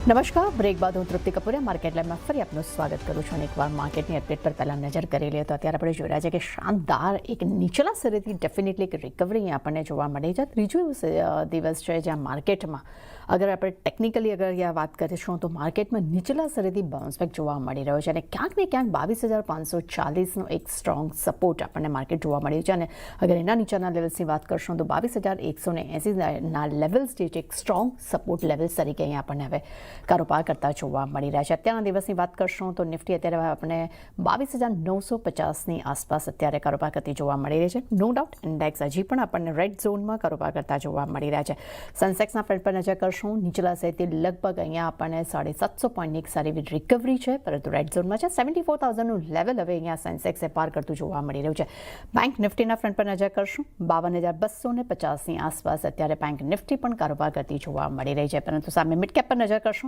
નમસ્કાર, બ્રેક બાદ હું તૃપ્તિ કપૂરે માર્કેટ લાઈવમાં ફરી આપનું સ્વાગત કરું છું અને એકવાર માર્કેટની અપડેટ પર પહેલાં નજર કરી લઈએ તો અત્યારે આપણે જોઈ રહ્યા છે કે શાનદાર એક નીચલા સ્તરેથી ડેફિનેટલી એક રિકવરી આપણને જોવા મળી છે. ત્રીજો દિવસ છે જ્યાં માર્કેટમાં અગર આપણે ટેકનિકલી વાત કરીશું તો માર્કેટમાં નીચલા સ્તરેથી બાઉન્સબેક જોવા મળી રહ્યો છે અને ક્યાંક ને ક્યાંક 22,540નો એક સ્ટ્રોંગ સપોર્ટ આપણને માર્કેટ જોવા મળ્યું છે અને અગર એના નીચેના લેવલ્સની વાત કરશું તો 22,180ના લેવલ્સ જે છે એક સ્ટ્રોંગ સપોર્ટ લેવલ્સ તરીકે અહીંયા આપણને હવે કારોબાર કરતા જોવા મળી રહ્યા છે. અત્યારના દિવસની વાત કરશું તો નિફ્ટી અત્યારે આપણે 22,950ની આસપાસ અત્યારે કારોબાર કરતી જોવા મળી રહી છે. નો ડાઉટ ઇન્ડેક્સ હજી પણ આપણને રેડ ઝોનમાં કારોબાર કરતા જોવા મળી રહ્યા છે. સેન્સેક્સના ફ્રન્ટ પર નજર કરશું, નીચલા સહિતથી લગભગ અહીંયા આપણને 750 પોઈન્ટની એક સારી એવી રિકવરી છે, પરંતુ રેડ ઝોનમાં છે. 74,000નું લેવલ હવે અહીંયા સેન્સેક્સે પાર કરતું જોવા મળી રહ્યું છે. બેંક નિફ્ટીના ફ્રન્ટ પર નજર કરશું, 52,250ની આસપાસ અત્યારે બેંક નિફ્ટી પણ કારોબાર કરતી જોવા મળી રહી છે, પરંતુ સામે મિડ કેપ પર નજર કરશું,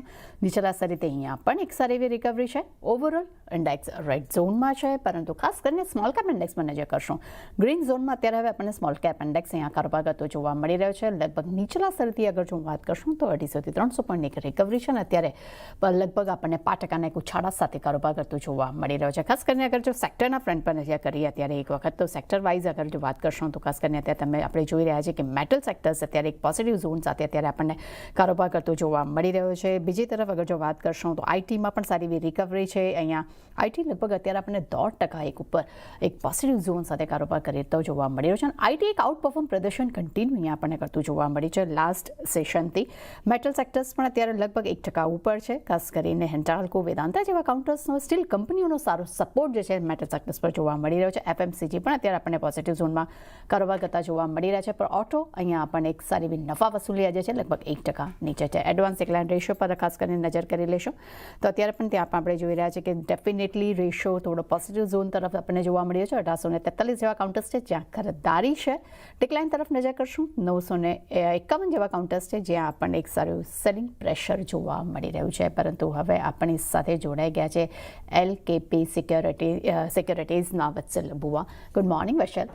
નીચલા સ્તરેથી અહીંયા પણ એક સારી એવી રિકવરી છે. ઓવરઓલ ઇન્ડેક્સ રેડ ઝોનમાં છે, પરંતુ ખાસ કરીને સ્મોલ કેપ ઇન્ડેક્સમાં નજર કરશું, ગ્રીન ઝોનમાં અત્યારે હવે આપણને સ્મોલ કેપ ઇન્ડેક્સ અહીંયા કારોબાર કરતો જોવા મળી રહ્યો છે. લગભગ નીચલા સ્તરેથી અગર જો વાત કરશું તો 250થી 300 પોઈન્ટની એક રિકવરી છે અને અત્યારે લગભગ આપણને 5%ના એક ઉછાળા સાથે કારોબાર કરતો જોવા મળી રહ્યો છે. ખાસ કરીને અગર જો સેક્ટરના ફ્રન્ટ પર નજર કરીએ અત્યારે એક વખત તો સેક્ટર વાઇઝ અગર જો વાત કરશું તો ખાસ કરીને અત્યારે આપણે જોઈ રહ્યા છીએ કે મેટલ સેક્ટર્સ અત્યારે એક પોઝિટિવ ઝોન સાથે અત્યારે આપણને કારોબાર કરતો જોવા મળી રહ્યો છે. બીજી તરફ અગર જો વાત કરશું તો આઈટીમાં પણ સારી એવી રિકવરી છે. અહીંયા આઈટી લગભગ અત્યારે આપણને 1.5% એક ઉપર એક પોઝિટિવ ઝોન સાથે કારોબાર કરતો જોવા મળી રહ્યો છે અને આઈટી એક આઉટ પરફોર્મ પ્રદર્શન કન્ટિન્યુ અહીંયા આપણને કરતું જોવા મળી છે લાસ્ટ સેશનથી. મેટલ સેક્ટર્સ પણ અત્યારે લગભગ 1% ઉપર છે. ખાસ કરીને હિન્ડાલ્કો, વેદાંતા જેવા કાઉન્ટર્સનો સ્ટીલ કંપનીઓનો સારો સપોર્ટ જે છે મેટલ સેક્ટર્સ પર જોવા મળી રહ્યો છે. એફએમસીજી પણ અત્યારે આપણને પોઝિટિવ ઝોનમાં કારોબાર કરતા જોવા મળી રહ્યા છે, પણ ઓટો અહીંયા આપણને એક સારી એવી નફા વસૂલી આજે છે લગભગ 1% નીચે છે. એડવાન્સ ડિક્લાઇન રેશિયો પર ખાસ કરીને નજર કરી લેશું તો અત્યારે પણ ત્યાં આપણે જોઈ રહ્યા છીએ કે ડેફિનેટલી રેશિયો થોડો પોઝિટિવ ઝોન તરફ આપણને જોવા મળ્યો છે. 1843 જેવા કાઉન્ટર્સ છે જ્યાં ખરીદારી છે. ડિક્લાઇન તરફ નજર કરશું, 951 જેવા કાઉન્ટર્સ છે જ્યાં આપણને એક સારું સેલિંગ પ્રેશર જોવા મળી રહ્યું છે, પરંતુ હવે આપણી સાથે જોડાઈ ગયા છે એલકેપી સિક્યોરિટીઝના વત્સલ બુવા. ગુડ મોર્નિંગ વત્સલ.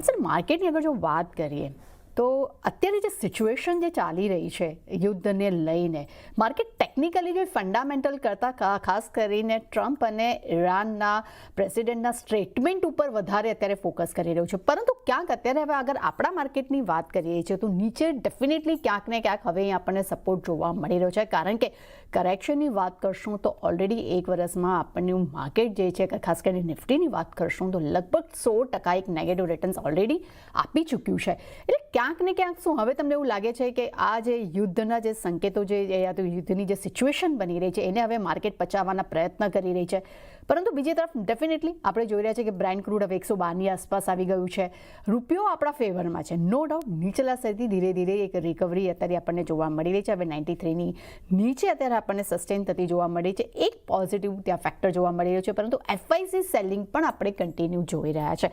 સર, માર્કેટની અગર જો વાત કરીએ તો અત્યારે જે સિચ્યુએશન જે ચાલી રહી છે યુદ્ધને લઈને, માર્કેટ ટેકનિકલી જે ફંડામેન્ટલ કરતાં ખાસ કરીને ટ્રમ્પ અને ઈરાનના પ્રેસિડેન્ટના સ્ટેટમેન્ટ ઉપર વધારે અત્યારે ફોકસ કરી રહ્યું છે, પરંતુ ક્યાંક અત્યારે હવે અગર આપણા માર્કેટની વાત કરીએ છીએ તો નીચે ડેફિનેટલી ક્યાંક ને ક્યાંક હવે આપણને સપોર્ટ જોવા મળી રહ્યો છે, કારણ કે કરેક્શનની વાત કરશું તો ઓલરેડી એક વર્ષમાં આપણને માર્કેટ જે છે ખાસ કરીને નિફ્ટીની વાત કરશું તો લગભગ 100% એક નેગેટિવ રિટર્ન્સ ઓલરેડી આપી ચૂક્યું છે. એટલે ક્યાંક ને ક્યાંક શું હવે તમને એવું લાગે છે કે આ જે યુદ્ધના જે સંકેતો જે યુદ્ધની જે સિચ્યુએશન બની રહી છે એને હવે માર્કેટ પચાવવાના પ્રયત્ન કરી રહી છે, પરંતુ બીજી તરફ ડેફિનેટલી આપણે જોઈ રહ્યા છીએ કે બ્રેન્ટ ક્રૂડ હવે 112ની આસપાસ આવી ગયું છે. રૂપિયો આપણા ફેવરમાં છે, નો ડાઉટ. નીચલા સ્તરથી ધીરે ધીરે એક રિકવરી અત્યારે આપણને જોવા મળી રહી છે. હવે 93ની નીચે અત્યારે આપણને સસ્ટેન થતી જોવા મળી છે. એક પોઝિટિવ ત્યાં ફેક્ટર જોવા મળી રહ્યો છે, પરંતુ એફઆઈસી સેલિંગ પણ આપણે કન્ટિન્યુ જોઈ રહ્યા છે.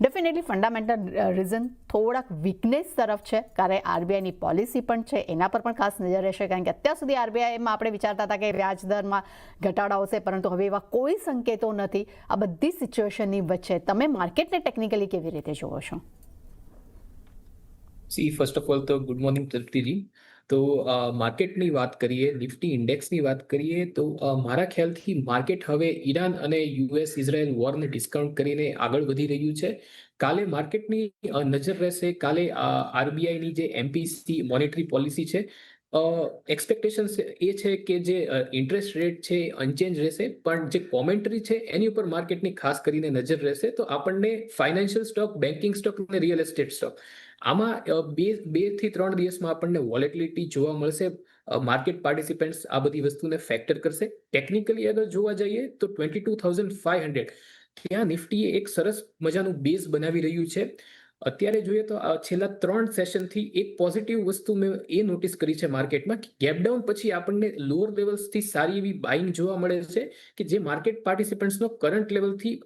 ડેફિનેટલી ફંડામેન્ટલ રીઝન થોડાક વીકનેસ તરફ છે, કારણ આરબીઆઈની પોલિસી પણ છે, એના પર પણ ખાસ નજર રહેશે, કારણ કે અત્યાર સુધી આરબીઆઈમાં આપણે વિચારતા હતા કે વ્યાજ દરમાં ઘટાડો આવશે, પરંતુ હવે એવા કોઈ સંકેતો નથી. આ બધી સિચ્યુએશનની વચ્ચે તમે માર્કેટને ટેકનિકલી કેવી રીતે જોવો છો? ફર્સ્ટ ઓફ ઓલ તો ગુડ મોર્નિંગ તૃપ્તિજી. તો માર્કેટની વાત કરીએ, નિફ્ટી ઇન્ડેક્સની વાત કરીએ તો મારા ખ્યાલથી માર્કેટ હવે ઈરાન અને યુએસ ઇઝરાયલ વોરને ડિસ્કાઉન્ટ કરીને આગળ વધી રહ્યું છે. કાલે માર્કેટની નજર રહેશે, કાલે આરબીઆઈની જે એમપીસી મોનેટરી પોલિસી છે, એક્સપેક્ટેશન્સ એ છે કે જે ઇન્ટરેસ્ટ રેટ છે અનચેન્જ રહેશે, પણ જે કોમેન્ટરી છે એની ઉપર માર્કેટની ખાસ કરીને નજર રહેશે. તો આપણને ફાઇનાન્શિયલ સ્ટોક, બેન્કિંગ સ્ટોક અને રિયલ એસ્ટેટ સ્ટોક આમાં 2 થી 3 દિવસમાં આપણને વોલેટિલિટી જોવા મળશે. માર્કેટ પાર્ટિસિપેન્ટ્સ આ બધી વસ્તુને ફેક્ટર કરશે. ટેકનિકલી અગર જોવા જઈએ તો 22,500 ત્યાં નિફ્ટીએ એક સરસ મજાનું બેઝ બનાવી રહ્યું છે. અત્યારે જોઈએ તો છેલ્લા 3 સેશનથી એક પોઝિટિવ વસ્તુ મેં એ નોટિસ કરી છે માર્કેટમાં, કે ગેપડાઉન પછી આપણને લોઅર લેવલ્સથી સારી એવી બાઇંગ જોવા મળે છે, કે જે માર્કેટ પાર્ટિસિપન્ટ્સનો કરંટ લેવલથી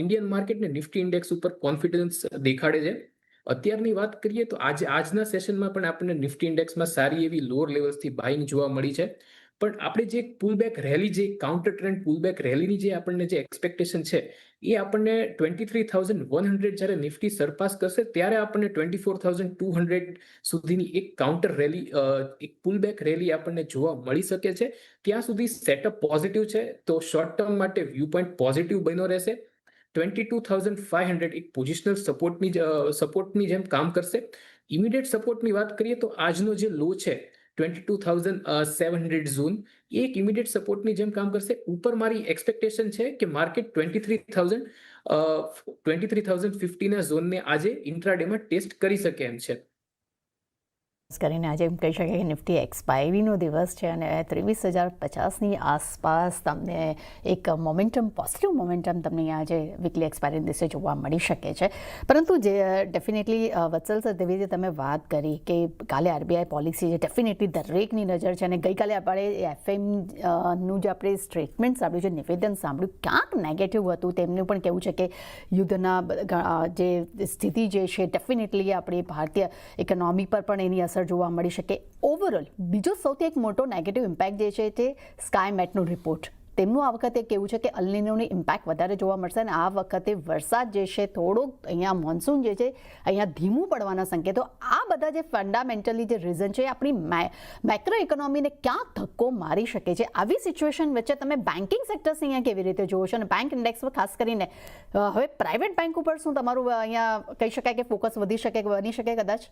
ઇન્ડિયન માર્કેટ ને નિફ્ટી ઇન્ડેક્સ ઉપર કોન્ફિડન્સ દેખાડે છે. અત્યારની વાત કરીએ તો આજના સેશનમાં પણ આપણને નિફ્ટી ઇન્ડેક્સમાં સારી એવી લોઅર લેવલ્સથી બાઇંગ જોવા મળી છે. પણ આપણે જે પુલબેક રેલી, જે કાઉન્ટર ટ્રેન્ડ પુલબેક રેલીની જે આપણને જે એક્સપેક્ટેશન છે એ આપણને 23,100 જ્યારે નિફ્ટી સરપાસ કરશે ત્યારે આપણને 24,200 સુધીની એક કાઉન્ટર રેલી, એક પુલબેક રેલી આપણને જોવા મળી શકે છે. ત્યાં સુધી સેટઅપ પોઝિટિવ છે, તો શોર્ટ ટર્મ માટે વ્યૂ પોઈન્ટ પોઝિટિવ બન્યો રહેશે. 22,500 એક પોઝિશનલ સપોર્ટની જેમ કામ કરશે. ઇમિડિયેટ સપોર્ટની વાત કરીએ તો આજનો જે લો છે 22,700 ઝોન, એ એક ઇમિડિયેટ સપોર્ટની જેમ કામ કરશે. ઉપર મારી એક્સપેક્ટેશન છે કે માર્કેટ 23,050ના ઝોનને આજે ઇન્ટ્રાડેમાં ટેસ્ટ કરી શકે એમ છે. ખાસ કરીને આજે એમ કહી શકાય કે નિફ્ટી એક્સપાયરીનો દિવસ છે અને 23,050ની આસપાસ તમને એક પોઝિટિવ મોમેન્ટમ તમને આજે વીકલી એક્સપાયરી દિવસે જોવા મળી શકે છે. પરંતુ જે ડેફિનેટલી વત્સલ સર, તેવી રીતે તમે વાત કરી કે કાલે આરબીઆઈ પોલિસી છે, ડેફિનેટલી દરેકની નજર છે અને ગઈકાલે આપણે એફએમનું જે આપણે સ્ટેટમેન્ટ સાંભળ્યું છે, નિવેદન સાંભળ્યું, ક્યાંક નેગેટિવ હતું. તેમનું પણ કહેવું છે કે યુદ્ધના જે સ્થિતિ જે છે ડેફિનેટલી આપણી ભારતીય ઇકોનોમી પર પણ એની અસર જોવા મળી શકે. ઓવરઓલ બીજો સૌથી એક મોટો નેગેટિવ ઇમ્પેક્ટ જે છે તે સ્કાયમેટનો રિપોર્ટ. તેમનું આ વખતે કેવું છે કે અલ્નિનોની ઇમ્પેક્ટ વધારે જોવા મળશે અને આ વખતે વરસાદ જે છે થોડોક અહીંયા મોન્સૂન જે છે અહીંયા ધીમું પડવાના સંકેતો. આ બધા જે ફંડામેન્ટલી જે રીઝન છે આપણી મેક્રો ઇકોનોમીને ક્યાંક ધક્કો મારી શકે છે. આવી સિચ્યુએશન વચ્ચે તમે બેન્કિંગ સેક્ટર્સ અહીંયા કેવી રીતે જોવો છો અને બેંક ઇન્ડેક્સ પર ખાસ કરીને હવે પ્રાઇવેટ બેંક ઉપર શું તમારું અહીંયા કહી શકાય કે ફોકસ બની શકે કદાચ?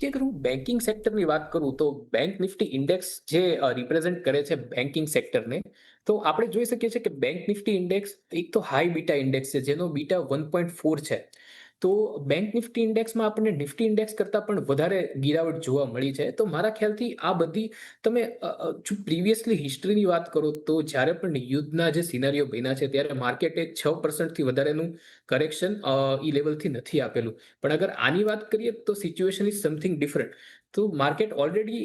અગર હું બેન્કિંગ સેક્ટરની વાત કરું તો બેંક નિફ્ટી ઇન્ડેક્સ જે રિપ્રેઝેન્ટ કરે છે બેન્કિંગ સેક્ટરને, તો આપણે જોઈ શકીએ છીએ કે બેંક નિફ્ટી ઇન્ડેક્સ એક તો હાઈ બીટા ઇન્ડેક્સ છે, જેનો બીટા 1.4 છે. તો બેંક નિફ્ટી ઇન્ડેક્સમાં આપણને નિફ્ટી ઇન્ડેક્સ કરતાં પણ વધારે ગિરાવટ જોવા મળી છે. તો મારા ખ્યાલથી આ બધી, તમે જો પ્રીવિયસલી હિસ્ટ્રીની વાત કરો તો જ્યારે પણ યુદ્ધના જે સિનારીઓ બન્યા છે ત્યારે માર્કેટે 6%થી વધારેનું કરેક્શન ઈ લેવલથી નથી આપેલું. પણ અગર આની વાત કરીએ તો સિચ્યુએશન ઇઝ સમથિંગ ડિફરન્ટ. તો માર્કેટ ઓલરેડી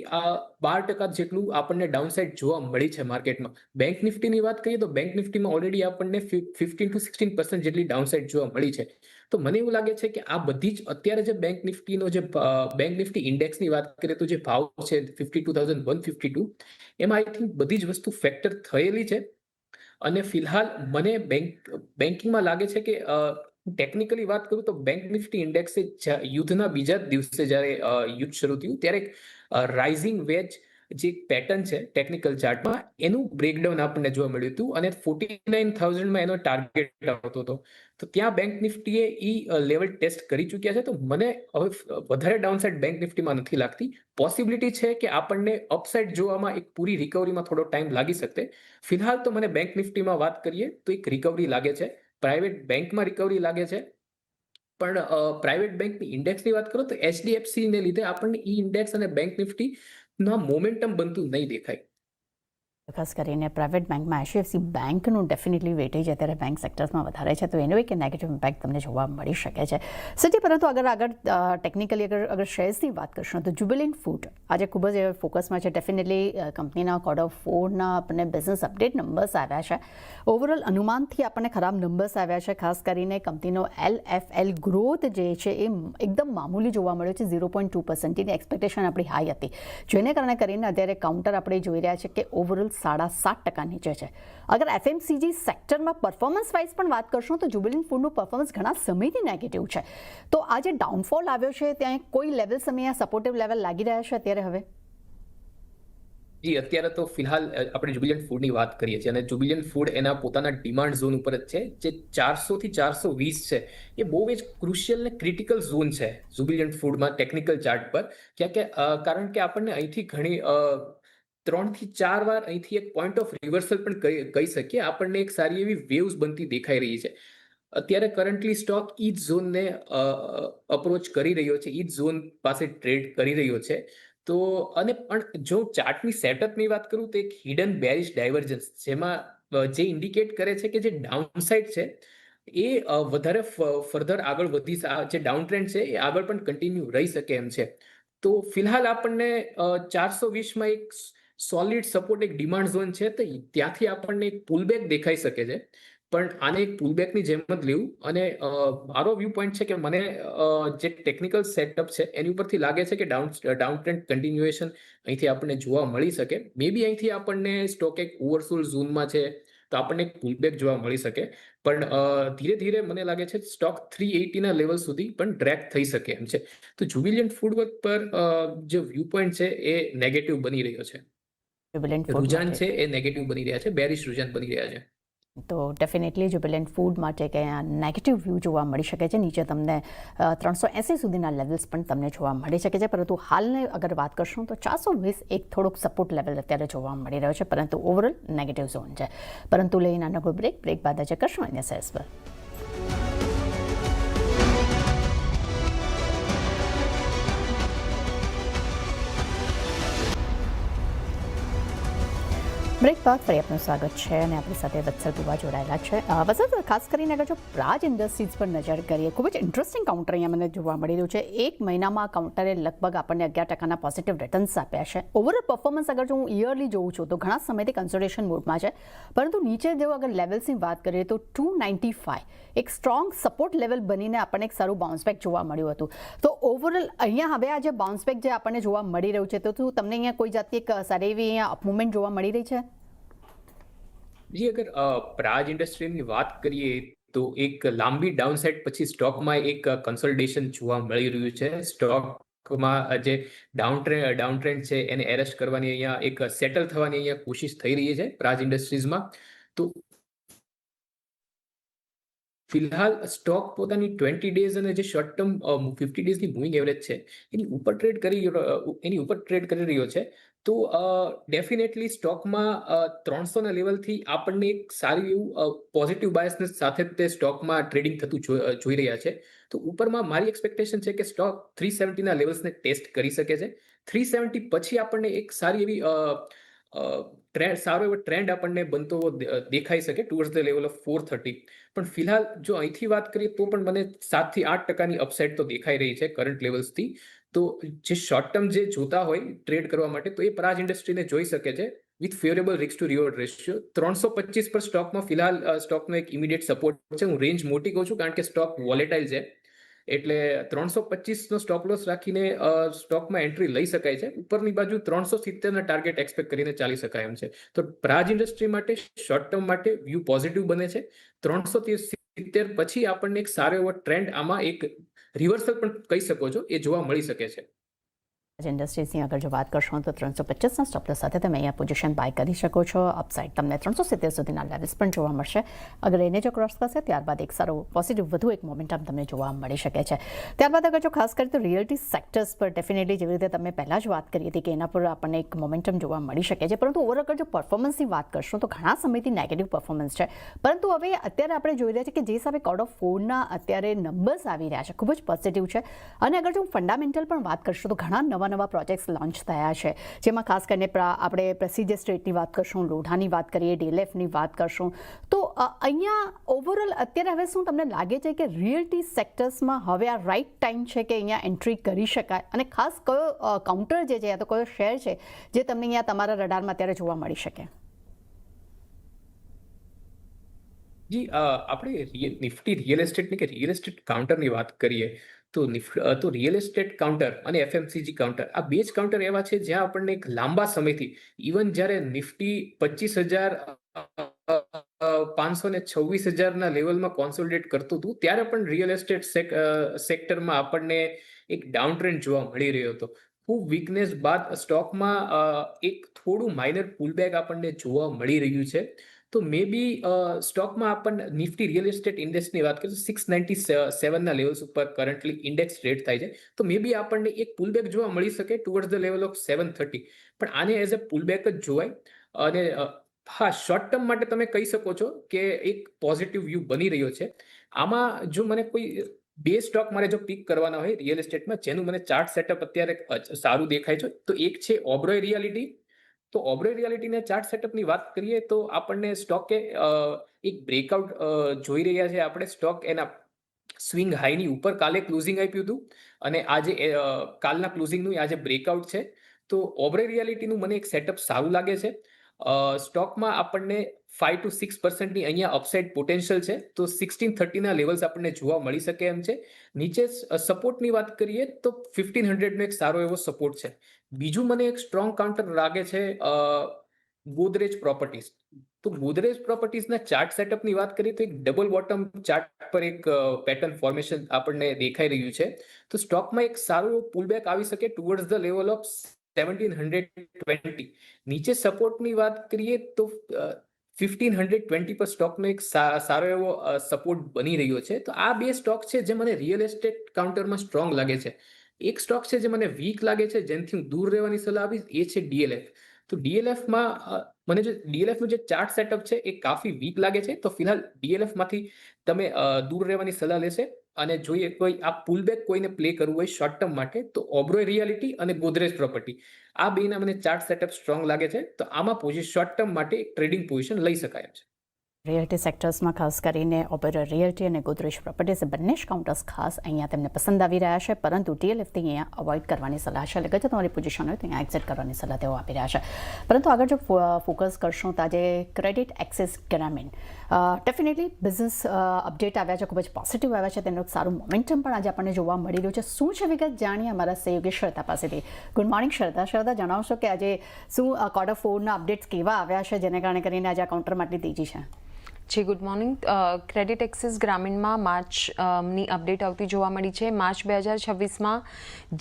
12% જેટલું આપણને ડાઉનસાઇડ જોવા મળી છે માર્કેટમાં. બેંક નિફ્ટીની વાત કરીએ તો બેંક નિફ્ટીમાં ઓલરેડી આપણને 15% જેટલી ડાઉનસાઇડ જોવા મળી છે. તો મને એવું લાગે છે કે આ બધી જ અત્યારે જે બેંક નિફ્ટી ઇન્ડેક્સની વાત કરીએ તો જે ભાવ છે 52,152, એમાં આઈ થિંક બધી જ વસ્તુ ફેક્ટર થયેલી છે. અને ફિલહાલ મને બેન્કિંગમાં લાગે છે કે ટેકનિકલી વાત કરું તો બેંક નિફ્ટી ઇન્ડેક્સે યુદ્ધના બીજા જ દિવસે જ્યારે યુદ્ધ શરૂ થયું ત્યારે રાઇઝિંગ વેજ જે પેટર્ન છે ટેકનિકલ ચાર્ટમાં, એનું બ્રેકડાઉન આપણને જોવા મળ્યું હતું અને 49,000માં એનો ટાર્ગેટ આવતો હતો. તો ત્યાં બેંક નિફ્ટીએ લેવલ ટેસ્ટ કરી ચૂક્યા છે. તો મને હવે વધારે ડાઉનસાઇડ બેંક નિફ્ટીમાં નથી લાગતી. પોસિબિલિટી છે કે આપણને અપસાઇડ જોવામાં એક પૂરી રિકવરીમાં થોડો ટાઈમ લાગી શકે. ફિલહાલ તો મને બેંક નિફ્ટીમાં વાત કરીએ તો એક રિકવરી લાગે છે, પ્રાઇવેટ બેંકમાં રિકવરી લાગે છે. પણ પ્રાઇવેટ બેંકની ઇન્ડેક્સની વાત કરો તો HDFC ને લીધે આપણને ઈ ઇન્ડેક્સ અને બેંક નિફ્ટી ના મોમેન્ટમ બનતું નહીં દેખાય. ખાસ કરીને પ્રાઇવેટ બેંકમાં HDFC બેંકનું ડેફિનેટલી વેટેજ અત્યારે બેંક સેક્ટર્સમાં વધારે છે, તો એનો એક નેગેટિવ ઇમ્પેક્ટ તમને જોવા મળી શકે છે. સજી, પરંતુ આગળ ટેકનિકલી અગર શેર્સની વાત કરશું તો જ્યુબિલન્ટ ફૂડ આજે ખૂબ જ ફોકસમાં છે. ડેફિનેટલી કંપનીના Q4ના આપણને બિઝનેસ અપડેટ નંબર્સ આવ્યા છે. ઓવરઓલ અનુમાનથી આપણને ખરાબ નંબર્સ આવ્યા છે. ખાસ કરીને કંપનીનો LFL ગ્રોથ જે છે એ એકદમ મામૂલી જોવા મળ્યો છે. 0.2%ની એક્સપેક્ટેશન આપણી હાઈ હતી, જેને કારણે કરીને અત્યારે કાઉન્ટર આપણે જોઈ રહ્યા છે કે ઓવરઓલ 7.5% નીચે છે. અગર FMCG સેક્ટરમાં પરફોર્મન્સ વાઇઝ પણ વાત કરશું તો જ્યુબિલન્ટ ફૂડનું પરફોર્મન્સ ઘણા સમયથી નેગેટિવ છે. તો આ જે ડાઉનફોલ આવ્યો છે ત્યાં કોઈ લેવલ સમયે સપોર્ટિવ લેવલ લાગી રહ્યા છે અત્યારે હવે? જી, અત્યારે તો ફિલહાલ આપણે જ્યુબિલન્ટ ફૂડની વાત કરીએ છીએ અને જ્યુબિલન્ટ ફૂડ એના પોતાના ડિમાન્ડ ઝોન ઉપર જ છે. જે 400 થી 420 છે એ બહુ જ ક્રુશિયલ ને ક્રિટિકલ ઝોન છે જ્યુબિલન્ટ ફૂડમાં ટેકનિકલ ચાર્ટ પર. કારણ કે આપણને અહીંથી ઘણી 3 થી 4 વાર અહીંથી એક પોઈન્ટ ઓફ રિવર્સલ પણ કહી શકીએ. આપણને એક સારી એવી વેવ્સ બનતી દેખાઈ રહી છે. અત્યારે કરન્ટલી સ્ટોક ઈ જ ઝોનને અપ્રોચ કરી રહ્યો છે, ઈ જ ઝોન પાસે ટ્રેડ કરી રહ્યો છે. તો અને પણ જો ચાર્ટની સેટઅપની વાત કરું તો એક હિડન બેરિશ ડાયવર્જન્સ, જેમાં જે ઇન્ડિકેટ કરે છે કે જે ડાઉનસાઇડ છે એ વધારે ફર્ધર આગળ વધી, જે ડાઉન ટ્રેન્ડ છે એ આગળ પણ કન્ટિન્યુ રહી શકે એમ છે. તો ફિલહાલ આપણને 420માં એક સોલિડ સપોર્ટ, એક ડિમાન્ડ ઝોન છે, તો ત્યાંથી આપણને એક પુલબેક દેખાઈ શકે છે. પણ આને એક પુલબેકની જેમ જ લેવું. અને મારો વ્યૂ પોઈન્ટ છે કે મને જે ટેકનિકલ સેટઅપ છે એની ઉપરથી લાગે છે કે ડાઉન ટ્રેન્ડ કન્ટિન્યુએશન અહીંથી આપણને જોવા મળી શકે. મે બી અહીંથી આપણને સ્ટોક એક ઓવરસોલ્ડ ઝોનમાં છે તો આપણને એક પુલબેક જોવા મળી શકે. પણ ધીરે ધીરે મને લાગે છે સ્ટોક 380 લેવલ સુધી પણ ટ્રેક થઈ શકે એમ છે. તો જુબિલિયન્ટ ફૂડવર્ક પર જે વ્યૂ પોઈન્ટ છે એ નેગેટિવ બની રહ્યો છે. જ્યુબિલન્ટ ફૂડ રુઝાન માટે છે એ નેગેટિવ બની રહ્યા છે, બેરિશ રુઝાન બની રહ્યા છે. તો ડેફિનેટલી જ્યુબિલન્ટ ફૂડ માટે કે નેગેટિવ વ્યૂ જોવા મળી શકે છે. નીચે તમને 380 સુધીના લેવલ્સ પણ તમને જોવા મળી શકે છે. પરંતુ હાલને અગર વાત કરશું તો 420 એક થોડોક સપોર્ટ લેવલ અત્યારે જોવા મળી રહ્યો છે, પરંતુ ઓવરઓલ નેગેટિવ ઝોન છે. પરંતુ લઈને નાનો બ્રેક બાદ આજે કરશું અહીંયા સેસ પર. બ્રેક બાદ ફરી આપનું સ્વાગત છે અને આપણી સાથે વત્સલ બુવા જોડાયેલા છે. વત્સલ, ખાસ કરીને અગર જો પ્રાજ ઇન્ડસ્ટ્રીઝ પર નજર કરીએ, ખૂબ જ ઇન્ટરેસ્ટિંગ કાઉન્ટર અહીંયા મને જોવા મળી રહ્યું છે. એક મહિનામાં કાઉન્ટરે લગભગ આપણને 11% પોઝિટિવ રિટર્ન્સ આપ્યા છે. ઓવરઓલ પરફોર્મન્સ અગર જો હું યરલી જોઉં છું તો ઘણા સમયથી કન્સોલિડેશન મોડમાં છે, પરંતુ નીચે જો અગર લેવલ્સની વાત કરીએ તો 295 એક સ્ટ્રોંગ સપોર્ટ લેવલ બનીને આપણને એક સારું બાઉન્સબેક જોવા મળ્યું હતું. તો ઓવરઓલ અહીંયા હવે આ જે બાઉન્સબેક જે આપણને જોવા મળી રહ્યું છે, તો શું તમને અહીંયા કોઈ જાતની એક સારી એવી અહીંયા અપમૂવમેન્ટ જોવા મળી રહી છે? જી, અગર પ્રાજ ઇન્ડસ્ટ્રીની વાત કરીએ તો એક લાંબી ડાઉનસાઇડ પછી સ્ટોકમાં એક કન્સોલિડેશન જોવા મળી રહ્યું છે. સ્ટોકમાં જે ડાઉન ટ્રેન્ડ છે એને એરેસ્ટ કરવાની અહીંયા એક સેટલ થવાની અહીંયા કોશિશ થઈ રહી છે પ્રાજ ઇન્ડસ્ટ્રીઝમાં. તો ફિલહાલ સ્ટોક પોતાની 20 ડેઝ અને જે શોર્ટ ટર્મ 50 ડેઝની મૂવિંગ એવરેજ છે એની ઉપર ટ્રેડ કરી રહ્યો છે. તો ડેફિનેટલી સ્ટોકમાં 300ના લેવલથી આપણને એક સારું એવું પોઝિટિવ બાયસનેસ સાથે તે સ્ટોકમાં ટ્રેડિંગ થતું જોઈ રહ્યા છે. તો ઉપરમાં મારી એક્સપેક્ટેશન છે કે સ્ટોક 370ના લેવલ્સને ટેસ્ટ કરી શકે છે. 370 પછી આપણને એક સારી એવી સારો એવો ટ્રેન્ડ આપણને બનતો દેખાઈ શકે ટુવર્ડ્સ ધ લેવલ ઓફ 430. પણ ફિલહાલ જો અહીંથી વાત કરીએ તો પણ મને 7 થી 8% અપસાઇડ તો દેખાઈ રહી છે કરંટ લેવલ્સથી. તો જે શોર્ટ ટર્મ જે જોતા હોય ટ્રેડ કરવા માટે તો એ પ્રાજ ઇન્ડસ્ટ્રીને જોઈ શકે છે with favourable risk two reward ratio. 325 પર સ્ટોકમાં ફિલહાલ સ્ટોકનો એક ઇમિડિયેટ સપોર્ટ છે. હું રેન્જ મોટી કહું છું કારણ કે સ્ટોક વોલેટાઇલ છે, એટલે 325નો સ્ટોપ લોસ રાખીને સ્ટોકમાં એન્ટ્રી લઈ શકાય છે. ઉપરની બાજુ 370ના ટાર્ગેટ એક્સપેક્ટ કરીને ચાલી શકાય એમ છે. તો પ્રાજ ઇન્ડસ્ટ્રી માટે શોર્ટ ટર્મ માટે વ્યૂ પોઝિટિવ બને છે. 370 પછી આપણને એક સારો એવો ટ્રેન્ડ, આમાં એક રિવર્સલ પણ કહી શકો છો, એ જોવા મળી શકે છે. ઇન્ડસ્ટ્રીઝની અગર જો વાત કરશો તો 325ના સ્ટોપલોસ સાથે તમે અહીંયા પોઝિશન બાય કરી શકો છો. અપસાઇડ તમને 370 સુધીના લેવલ્સ પણ જોવા મળશે. અગર એને જો ક્રોસ કરશે ત્યારબાદ એક સારો પોઝિટિવ વધુ એક મોમેન્ટમ તમને જોવા મળી શકે છે. ત્યારબાદ અગર જો ખાસ કરી તો રિયલ્ટી સેક્ટર્સ પર ડેફિનેટલી જેવી રીતે તમે પહેલાં જ વાત કરી હતી કે એના પર આપણને એક મોમેન્ટમ જોવા મળી શકે છે. પરંતુ ઓવર અગર જો પરફોર્મન્સની વાત કરશું તો ઘણા સમયથી નેગેટિવ પરફોર્મન્સ છે. પરંતુ હવે અત્યારે આપણે જોઈ રહ્યા છીએ કે જે હિસાબે કોડ ઓફ 4ના અત્યારે નંબર્સ આવી રહ્યા છે ખૂબ જ પોઝિટિવ છે. અને અગર જો ફંડામેન્ટલ પણ વાત કરશું તો ઘણા નવા પ્રોજેક્ટ્સ લોન્ચ થયા છે, જેમાં ખાસ કરીને આપણે પ્રેસિજિયસ સ્ટ્રેટની વાત કરશું, લોઢાની વાત કરીએ, ડીએલએફની વાત કરશું. તો અહીંયા ઓવરઓલ અત્યારે હવે શું તમને લાગે છે કે રિયલ્ટી સેક્ટર્સમાં હવે આ રાઇટ ટાઈમ છે કે અહીંયા એન્ટ્રી કરી શકાય? અને ખાસ કયો કાઉન્ટર જે છે યા તો કયો શેર છે જે તમને અહીંયા તમારા રડારમાં અત્યારે જોવા મળી શકે? જી, આપણે નિફ્ટી રિયલ એસ્ટેટની કે રિયલ એસ્ટેટ કાઉન્ટરની વાત કરીએ તો રિયલ એસ્ટેટ કાઉન્ટર અને એફએમસીજી કાઉન્ટર, આ બે જ કાઉન્ટર એવા છે જ્યાં આપણને એક લાંબા સમયથી, ઇવન જ્યારે નિફ્ટી 25,526,000ના લેવલમાં કોન્સોલિડેટ કરતું હતું ત્યારે પણ રિયલ એસ્ટેટ સેક્ટરમાં આપણને એક ડાઉન ટ્રેન્ડ જોવા મળી રહ્યો હતો. ખૂબ વીકનેસ બાદ સ્ટોકમાં એક થોડું માઇનર પુલબેક આપણને જોવા મળી રહ્યું છે. તો મે બી સ્ટોકમાં આપણને નિફ્ટી રિયલ એસ્ટેટ ઇન્ડેક્સની વાત કરીએ તો 697ના લેવલ્સ ઉપર કરન્ટલી ઇન્ડેક્સ ટ્રેડ થાય છે. તો મે બી આપણને એક પુલબેક જોવા મળી શકે ટુવર્ડ્સ ધ લેવલ ઓફ 730. પણ આને એઝ અ પુલબેક જ જોવાય. અને હા, શોર્ટ ટર્મ માટે તમે કહી શકો છો કે એક પોઝિટિવ વ્યૂ બની રહ્યો છે. આમાં જો મને કોઈ બે સ્ટોક મારે જો પિક કરવાના હોય રિયલ એસ્ટેટમાં જેનું મને ચાર્ટ સેટઅપ અત્યારે સારું દેખાય છે, તો એક છે ઓબરોય રિયાલિટી. તો ઓબરોય રિયાલિટીના ચાર્ટ સેટઅપની વાત કરીએ તો આપણને સ્ટોકે એક બ્રેકઆઉટ જોઈ રહ્યા છે. આપણે સ્ટોક એના સ્વિંગ હાઈની ઉપર કાલે ક્લોઝિંગ આપ્યું હતું અને આજે કાલના ક્લોઝિંગનું આજે બ્રેકઆઉટ છે. તો ઓબરોય રિયાલિટીનું મને એક સેટઅપ સારું લાગે છે. સ્ટોકમાં આપણને 5 to 6% અહીંયા અપસાઇડ પોટેન્શિયલ છે, તો 1630ના લેવલ્સ આપણને જોવા મળી શકે એમ છે. નીચે સપોર્ટની વાત કરીએ તો 1500નો એક સારો એવો સપોર્ટ છે. બીજું મને એક સ્ટ્રોંગ કાઉન્ટર લાગે છે ગોદરેજ પ્રોપર્ટીઝ. તો ગોદરેજ પ્રોપર્ટીઝના ચાર્ટ સેટઅપની વાત કરીએ તો એક ડબલ બોટમ ચાર્ટ પર એક પેટર્ન ફોર્મેશન આપણને દેખાઈ રહ્યું છે. તો સ્ટોકમાં એક સારું પુલબેક આવી શકે ટુવર્ડ્સ ધ લેવલ ઓફ 1720. નીચે સપોર્ટની વાત કરીએ તો 1520 પર સ્ટોકનો એક સારો એવો સપોર્ટ બની રહ્યો છે. તો આ બે સ્ટોક છે જે મને રિયલ એસ્ટેટ કાઉન્ટરમાં સ્ટ્રોંગ લાગે છે. એક સ્ટોક છે જે મને વીક લાગે છે, જેનાથી હું દૂર રહેવાની સલાહ આપીશ, એ છે ડીએલએફ. તો ડીએલએફમાં મને જે ડીએલએફનું જે ચાર્ટ સેટઅપ છે એ કાફી વીક લાગે છે. તો ફિલહાલ ડીએલએફમાંથી તમે દૂર રહેવાની સલાહ લેશે. અને જોઈએ કોઈ આ પુલબેક કોઈને પ્લે કરવું હોય શોર્ટ ટર્મ માટે, તો ઓબ્રોય રિયાલિટી અને ગોદરેજ પ્રોપર્ટી આ બેના મને ચાર્ટ સેટઅપ સ્ટ્રોંગ લાગે છે. તો આમાં શોર્ટ ટર્મ માટે એક ટ્રેડિંગ પોઝિશન લઈ શકાય એમ છે. રિયલ્ટી સેક્ટર્સમાં ખાસ કરીને ઓપેરા રિયલ્ટી અને ગોદરેજ પ્રોપર્ટીઝ બંને જ કાઉન્ટર્સ ખાસ અહીંયા તેમને પસંદ આવી રહ્યા છે, પરંતુ ટીએલએફથી અહીંયા અવોઇડ કરવાની સલાહ છે. એટલે કે તમારી પોઝિશન હોય તો અહીંયા એક્ઝિટ કરવાની સલાહ તેઓ આપી રહ્યા છે. પરંતુ આગળ જો ફોકસ કરશું તો આજે ક્રેડિટ એક્સિસ ગ્રામીણ ડેફિનેટલી બિઝનેસ અપડેટ આવ્યા છે, ખૂબ જ પોઝિટિવ આવ્યા છે, તેનું એક સારું મોમેન્ટમ પણ આજે આપણને જોવા મળી રહ્યું છે. શું છે વિગત જાણીએ અમારા સહયોગી શ્રદ્ધા પાસેથી. ગુડ મોર્નિંગ શ્રદ્ધા. શ્રદ્ધા, જણાવશો કે આજે શું Q4ના અપડેટ્સ કેવા આવ્યા છે જેને કારણે કરીને આજે આ કાઉન્ટરમાં આટલી તેજી છે? જી ગુડ મોર્નિંગ. ક્રેડિટ એક્સિસ ગ્રામીણમાં માર્ચની અપડેટ આવતી જોવા મળી છે. માર્ચ 2026માં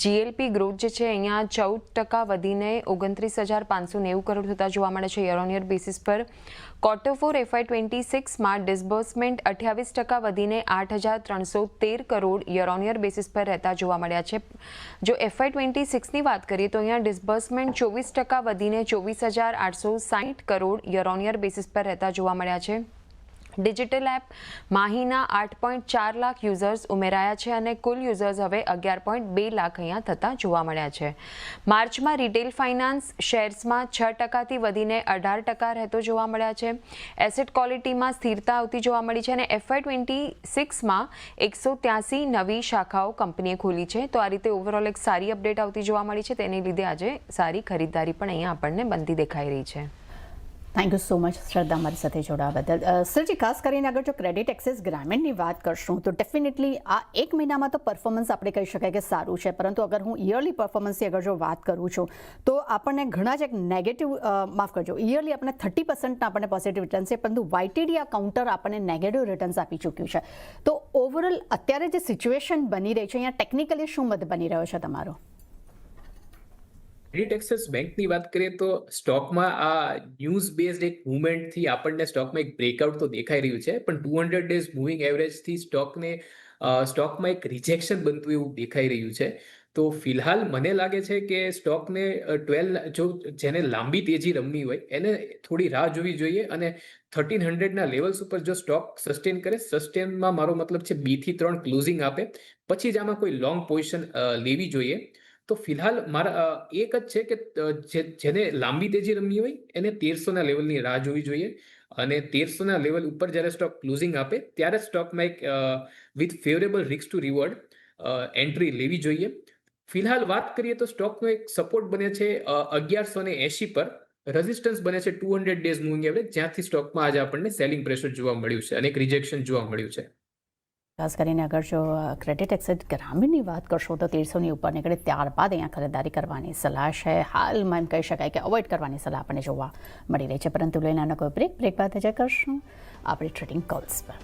જીએલપી ગ્રોથ જે છે અહીંયા 14% વધીને 29,590 કરોડ થતા જોવા મળે છે યર ઓન યર બેસિસ પર. Q4 FY26માં ડિસ્બર્સમેન્ટ 28% વધીને 8,313 crore year on year basis પર રહેતા જોવા મળ્યા છે. જો FY26ની વાત કરીએ તો અહીંયા ડિસ્બર્સમેન્ટ 24% વધીને 24,860 crore year on year basis પર રહેતા જોવા મળ્યા છે. ડિજિટલ એપ માહીના 8.4 લાખ યુઝર્સ ઉમેરાયા છે અને કુલ યુઝર્સ હવે 11.2 લાખ અહીંયા થતા જોવા મળ્યા છે. માર્ચમાં રિટેલ ફાઇનાન્સ શેર્સમાં 6%થી વધીને 18% રહેતો જોવા મળ્યા છે. એસેટ ક્વોલિટીમાં સ્થિરતા આવતી જોવા મળી છે અને FY26માં 183 નવી શાખાઓ કંપનીએ ખોલી છે. તો આ રીતે ઓવરઓલ એક સારી અપડેટ આવતી જોવા મળી છે, તેને લીધે આજે સારી ખરીદદારી પણ અહીંયા આપણને બનતી દેખાઈ રહી છે. થેન્ક યુ સો મચ શ્રદ્ધા, અમારી સાથે જોડાવા બદલ. સરજી, ખાસ કરીને અગર જો ક્રેડિટ એક્સિસ ગ્રામીણની વાત કરશું તો ડેફિનેટલી આ એક મહિનામાં તો પરફોર્મન્સ આપણે કહી શકાય કે સારું છે, પરંતુ અગર હું યરલી પરફોર્મન્સની અગર જો વાત કરું છું તો આપણને ઘણા જ એક નેગેટિવ, માફ કરજો, યરલી આપણને 30% આપણને પોઝિટિવ રિટર્ન છે, પરંતુ વાયટીડી આ કાઉન્ટર આપણને નેગેટિવ રિટર્ન્સ આપી ચૂક્યું છે. તો ઓવરઓલ અત્યારે જે સિચ્યુએશન બની રહી છે અહીંયા ટેકનિકલી શું મત બની રહ્યો છે તમારો? ક્રેડિટ એક્સિસ બેંકની વાત કરીએ તો સ્ટોકમાં આ ન્યૂઝ બેઝડ એક મુવમેન્ટથી આપણને સ્ટોકમાં એક બ્રેકઆઉટ તો દેખાઈ રહ્યું છે, પણ 200 ડેઝ મૂવિંગ એવરેજથી સ્ટોકમાં એક રિજેક્શન બનતું એવું દેખાઈ રહ્યું છે. તો ફિલહાલ મને લાગે છે કે સ્ટોકને 12 જેને લાંબી તેજી રમવી હોય એને થોડી રાહ જોવી જોઈએ અને 1300ના લેવલ્સ ઉપર જો સ્ટોક સસ્ટેન કરે, સસ્ટેનમાં મારો મતલબ છે 2 થી 3 ક્લોઝિંગ આપે પછી જ આમાં કોઈ લોંગ પોઝિશન લેવી જોઈએ. તો ફિલહાલ મારા એક જ છે કે જેને લાંબી તેજી રમવી હોય એને 1300ના લેવલની રાહ જોવી જોઈએ અને 1300ના લેવલ ઉપર જ્યારે સ્ટોક ક્લોઝિંગ આપે ત્યારે સ્ટોકમાં એક with favourable risk two reward entry લેવી જોઈએ. ફિલહાલ વાત કરીએ તો સ્ટોકનો એક સપોર્ટ બને છે 1180 પર, રેઝિસ્ટન્સ બને છે 200 ડેઝ મૂવિંગ એવરેજ, જ્યાંથી સ્ટોકમાં આજે આપણને સેલિંગ પ્રેશર જોવા મળ્યું છે અને એક રિજેક્શન જોવા મળ્યું છે. ખાસ કરીને અગર જો ક્રેડિટ એક્સિસ ગ્રામીણની વાત કરશો તો 1300ની ઉપર નીકળે ત્યારબાદ અહીંયા ખરીદારી કરવાની સલાહ છે. હાલમાં એમ કહી શકાય કે અવોઇડ કરવાની સલાહ આપણને જોવા મળી રહી છે, પરંતુ લઈને આનો કોઈ બ્રેક બાદ જ કરશું આપણે ટ્રેડિંગ કોલ્સ પર.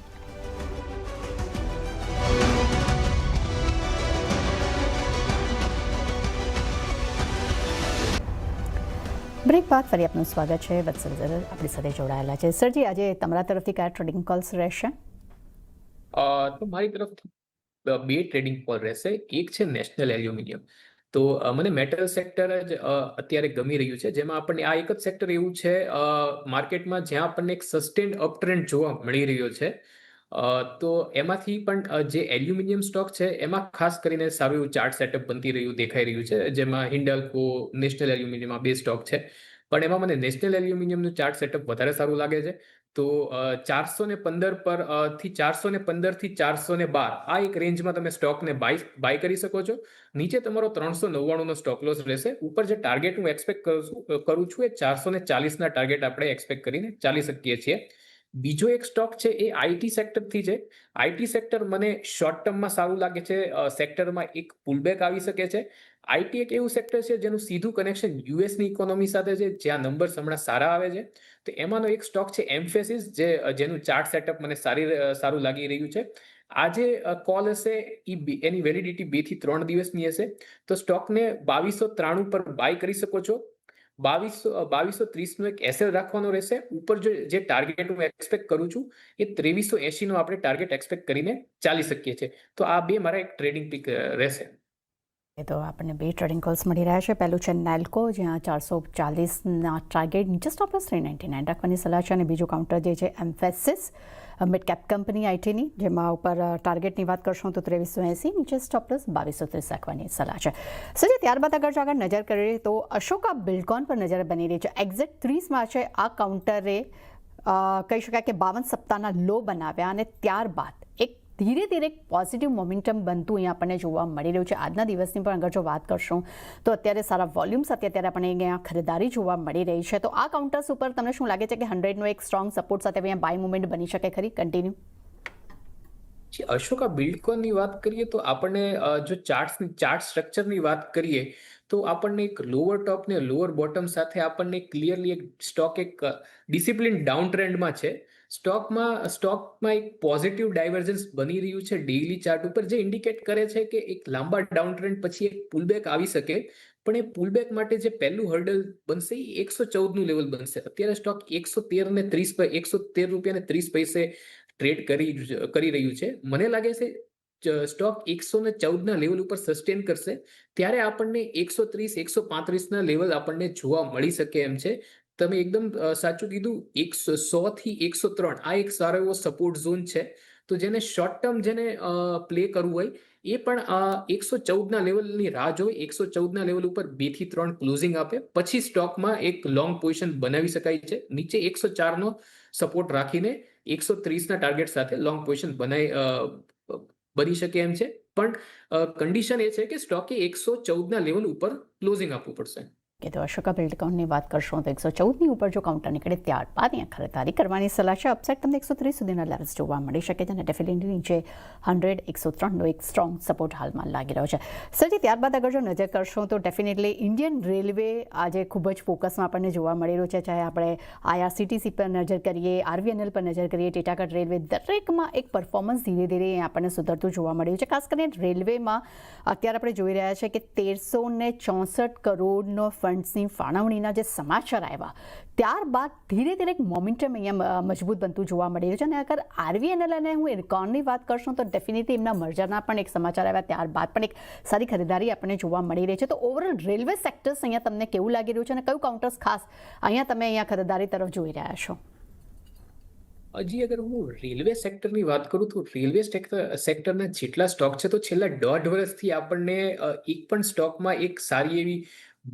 બ્રેક બાદ ફરી આપનું સ્વાગત છે. વત્સલ આપણી સાથે જોડાયેલા છે. સરજી, આજે તમારા તરફથી કયા ટ્રેડિંગ કોલ્સ રહેશે? તો મારી તરફથી 2 ટ્રેડિંગ કોલ રહેશે. એક છે નેશનલ એલ્યુમિનિયમ. તો મને મેટલ સેક્ટર જ અત્યારે ગમી રહ્યું છે, જેમાં આપણને આ એક જ સેક્ટર એવું છે માર્કેટમાં જ્યાં આપણને એક સસ્ટેન્ડ અપટ્રેન્ડ જોવા મળી રહ્યો છે. તો એમાંથી પણ જે એલ્યુમિનિયમ સ્ટોક છે એમાં ખાસ કરીને સારું એવું ચાર્ટ સેટઅપ બનતી રહ્યું દેખાઈ રહ્યું છે, જેમાં હિન્ડાલ્કો, નેશનલ એલ્યુમિનિયમ આ 2 સ્ટોક છે. પણ એમાં મને નેશનલ એલ્યુમિનિયમનું ચાર્ટ સેટઅપ વધારે સારું લાગે છે. તો 415 પર થી 415 થી 412 આ એક રેન્જમાં તમે સ્ટોકને બાય કરી શકો છો. નીચે તમારો 399 નો સ્ટોપ લોસ રહેશે. ઉપર જે ટાર્ગેટ હું એક્સપેક્ટ કરું છું એ 440 ના ટાર્ગેટ આપણે એક્સપેક્ટ કરીને ચાલી શકીએ છીએ. બીજો એક સ્ટોક છે એ આઈટી સેક્ટરથી છે. આઈટી સેક્ટર મને શોર્ટ ટર્મમાં સારું લાગે છે. સેક્ટરમાં એક પુલબેક આવી શકે છે. આઈટી એક એવું સેક્ટર છે જેનું સીધું કનેક્શન યુએસની ઇકોનોમી સાથે છે, જ્યાં નંબર્સ હમણાં સારા આવે છે. તો એમાંનો એક સ્ટોક છે એમ્ફેસિસ, જેનું ચાર્ટ સેટઅપ મને સારું લાગી રહ્યું છે. આજે કોલ હશે એની વેલિડિટી 2 થી 3 દિવસની હશે. તો સ્ટોકને 2293 પર બાય કરી શકો છો. 2230 નો એક એસએલ રાખવાનો રહેશે. ઉપર જે ટાર્ગેટ હું એક્સપેક્ટ કરું છું એ 2380 નો આપણે ટાર્ગેટ એક્સપેક્ટ કરીને ચાલી શકીએ છીએ. તો આ બે મારા એક ટ્રેડિંગ પિક રહેશે. તો આપણને બે ટ્રેડિંગ કોલ્સ મળી રહ્યા છે. પહેલું છે નેલ્કો, જ્યાં 440ના ટાર્ગેટ નીચે સ્ટોપ લોસ 399 રાખવાની સલાહ છે. અને બીજું કાઉન્ટર જે છે એમ્ફેસિસ, મિડ કેપ કંપની આઈટીની, જેમાં ઉપર ટાર્ગેટની વાત કરશો તો 2380, નીચે સ્ટોપ લોસ 2230 રાખવાની સલાહ છે. સર, ત્યારબાદ આગળ નજર કરીએ તો અશોકા બિલ્ડકોન પર નજર બની રહી છે. એક્ઝેક્ટ 30 માર્ચે આ કાઉન્ટરે કહી શકાય કે 52 સપ્તાહના લો બનાવ્યા અને ત્યારબાદ એક ધીરે ધીરે એક પોઝિટિવ મોમેન્ટમ બનતું અહીંયા આપણને જોવા મળી રહ્યું છે. આજના દિવસની પણ અગર જો વાત કરશું તો અત્યારે સારા વોલ્યુમ સાથે અત્યારે આપણને અહીંયા ખરીદારી જોવા મળી રહી છે. તો આ કાઉન્ટર્સ ઉપર તમને શું લાગે છે કે 100નો એક સ્ટ્રોંગ સપોર્ટ સાથે અહીંયા બાય મુવમેન્ટ બની શકે ખરી કન્ટિન્યુ? અશોકા બિલ્ડકોનની વાત કરીએ તો આપણને જો ચાર્ટ સ્ટ્રક્ચરની વાત કરીએ તો આપણને એક લોઅર ટોપ ને લોઅર બોટમ સાથે આપણને ક્લિયરલી એક સ્ટોક એક ડિસિપ્લિન ડાઉન ટ્રેન્ડમાં છે. સ્ટોકમાં એક પોઝિટિવ ડાયવર્જન્સ બની રહ્યું છે ડેઇલી ચાર્ટ ઉપર, જે ઇન્ડિકેટ કરે છે કે એક લાંબા ડાઉન ટ્રેન્ડ પછી એક પુલબેક આવી શકે. પણ એ પુલબેક માટે જે પહેલું હર્ડલ બનશે એ 114 નું લેવલ બનશે. અત્યારે સ્ટોક 113 રૂપિયા ને 30 પૈસે ટ્રેડ કરી રહ્યું છે. મને લાગે છે સ્ટોક 114 ના લેવલ ઉપર સસ્ટેન કરશે, ત્યારે આપણને 130 135 ના લેવલ આપણને જોવા મળી શકે એમ છે. તમે એકદમ સાચું કીધું. 100 થી 103 આ એક સારો એવો સપોર્ટ ઝોન છે. તો જેને શોર્ટ ટર્મ જેને પ્લે કરવું હોય એ પણ 114 ના લેવલની રાહ જોઈ. 114 ના લેવલ ઉપર 2 થી 3 ક્લોઝિંગ આપે પછી સ્ટોકમાં એક લોંગ પોઝિશન બનાવી શકાય છે. નીચે 104 નો સપોર્ટ રાખીને 130 ના ટાર્ગેટ સાથે લોંગ પોઝિશન બની શકે એમ છે. પણ કન્ડિશન એ છે કે સ્ટોકે 114 ના લેવલ ઉપર ક્લોઝિંગ આપવું પડશે. કે તો અશોકા બિલ્ડકોનની વાત કરશું તો 114ની ઉપર જો કાઉન્ટર નીકળે ત્યારબાદ અહીંયા ખરીદારી કરવાની સલાહ છે. અપસાઇડ તમને 130 સુધીના લેવલ્સ જોવા મળી શકે છે અને ડેફિનેટલી નીચે 100 103નો એક સ્ટ્રોંગ સપોર્ટ હાલમાં લાગી રહ્યો છે. સરજી, ત્યારબાદ અગર જો નજર કરશો તો ડેફિનેટલી ઇન્ડિયન રેલવે આજે ખૂબ જ ફોકસમાં આપણને જોવા મળી રહ્યું છે. ચાહે આપણે IRCTC પર નજર કરીએ, RVNL પર નજર કરીએ, ટીટાગઢ રેલવે, દરેકમાં એક પરફોર્મન્સ ધીરે ધીરે આપણને સુધરતું જોવા મળ્યું છે. ખાસ કરીને રેલવેમાં અત્યારે આપણે જોઈ રહ્યા છે કે 1364 કરોડનો ફંડ્સની ફાળવણીના જે સમાચાર આવ્યા ત્યારબાદ ધીરે ધીરે એક મોમેન્ટમ અહીંયા મજબૂત બનતું જોવા મળી રહ્યું છે. અને અગર RVNL અને હું ઇરકોનની વાત કરશું તો ડેફિનેટલી એમના મર્જરના પણ એક સમાચાર આવ્યા ત્યારબાદ પણ એક સારી ખરીદારી આપણને જોવા મળી રહી છે. તો ઓવરઓલ રેલવે સેક્ટર્સ અહીંયા તમને કેવું લાગી રહ્યું છે અને કયું કાઉન્ટર્સ ખાસ અહીંયા તમે અહીંયા ખરીદારી તરફ જોઈ રહ્યા છો? હજી અગર હું રેલવે સેક્ટરની વાત કરું તો રેલવે સેક્ટરના જેટલા સ્ટોક છે તો છેલ્લા 1.5 વર્ષથી આપણને એક પણ સ્ટોકમાં એક સારી એવી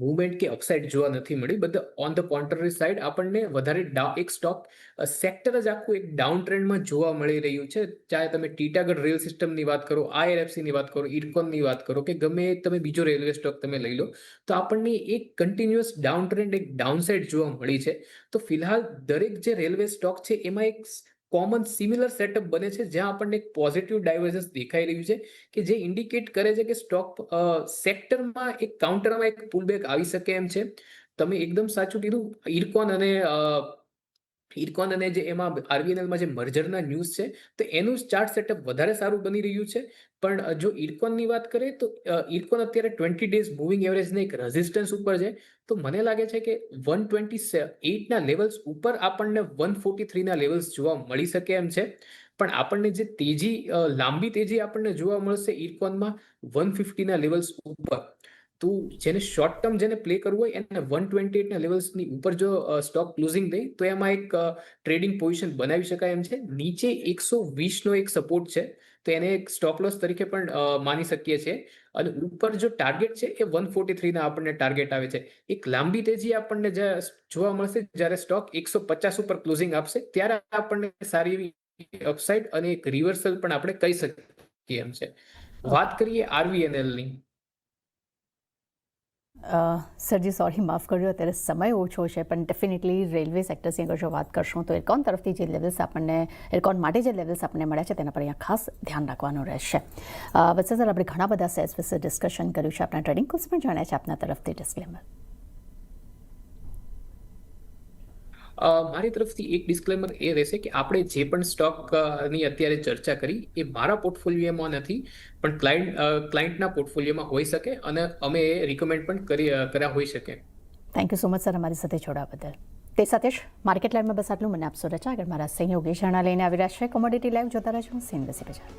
મૂવમેન્ટ કે અપસાઇડ જોવા નથી મળી. બધા ઓન ધ કોન્ટ્રરી સાઇડ આપણને વધારે એક સ્ટોક સેક્ટર જ આખું એક ડાઉન ટ્રેન્ડમાં જોવા મળી રહ્યું છે. ચાહે તમે ટીટાગઢ રેલ સિસ્ટમની વાત કરો, IRFCની વાત કરો, ઇરકોનની વાત કરો કે ગમે તમે બીજો રેલવે સ્ટોક તમે લઈ લો, તો આપણને એક કન્ટિન્યુઅસ ડાઉન ટ્રેન્ડ, એક ડાઉન સાઇડ જોવા મળી છે. તો ફિલહાલ દરેક જે રેલવે સ્ટોક છે એમાં એક કોમન સિમિલર સેટઅપ બને છે, જ્યાં આપણને એક પોઝિટિવ ડાયવર્જન્સ દેખાઈ રહ્યું છે કે જે ઇન્ડિકેટ કરે છે કે સ્ટોક સેક્ટરમાં એક કાઉન્ટરમાં એક પુલબેક આવી શકે એમ છે. તમે એકદમ સાચું કીધું. ઇરકોન અને જે એમાં RVNLમાં જે મર્જરના ન્યૂઝ છે તો એનું ચાર્ટ સેટઅપ વધારે સારું બની રહ્યું છે. પણ જો ઇરકોનની વાત કરીએ તો ઇરકોન અત્યારે 20 ડેઝ મૂવિંગ એવરેજને એક રેઝિસ્ટન્સ ઉપર છે. તો મને લાગે છે કે 128 ના લેવલ્સ ઉપર આપણને 143 ના લેવલ્સ જોવા મળી શકે એમ છે. પણ આપણને જે લાંબી તેજી આપણને જોવા મળશે ઇરકોનમાં 150 ના લેવલ્સ ઉપર. તો જેને શોર્ટ ટર્મ જેને પ્લે કરવું હોય એને 128 ના લેવલ્સની ઉપર જો સ્ટોક ક્લોઝિંગ દે તો એમાં એક ટ્રેડિંગ પોઝિશન બનાવી શકાય એમ છે. નીચે 120 નો એક સપોર્ટ છે, તો એને એક સ્ટોપ લોસ તરીકે પણ માની શકીએ છીએ. અને ઉપર જો ટાર્ગેટ છે એ 143 ના આપણને ટાર્ગેટ આવે છે. એક લાંબી તેજી આપણને જોવા મળશે જ્યારે સ્ટોક 150 ઉપર ક્લોઝિંગ આપશે ત્યારે આપણને સારી એવી અપસાઇડ અને એક રિવર્સલ પણ આપણે કહી શકીએ એમ છે. વાત કરીએ RVNL ની. સરજી સોરી માફ કરજો અત્યારે સમય ઓછો છે પણ ડેફિનેટલી રેલવે સેક્ટર્સની અગર જો વાત કરશું તો એરકોન તરફથી જે લેવલ્સ આપણને એરકોન માટે જે લેવલ્સ આપણને મળ્યા છે તેના પર અહીંયા ખાસ ધ્યાન રાખવાનું રહેશે. વત્સે સર આપણે ઘણા બધા શેર્સ વિશે ડિસ્કશન કર્યું છે, આપણા ટ્રેડિંગ કોર્સ પણ જાણ્યા છે આપના તરફથી ડિસ્ક્લેમર. મારી તરફથી એક ડિસ્ક્લેમર એ રહેશે કે આપણે જે પણ સ્ટોકની અત્યારે ચર્ચા કરી એ મારા પોર્ટફોલિયોમાં નથી પણ ક્લાયન્ટના પોર્ટફોલિયોમાં હોઈ શકે અને અમે એ રિકમેન્ડ પણ કર્યા હોઈ શકે. Thank you so much sir અમારી સાથે જોડાવા બદલ. તે સાથે જ માર્કેટ લાઈવમાં બસ આટલું. મને આપશો રજા. આગળ મારા સહયોગી જાણા લઈને આવી રહ્યા છે. કોમોડિટી લાઈવ જોતા રહેજો. સીન બસી બજાર.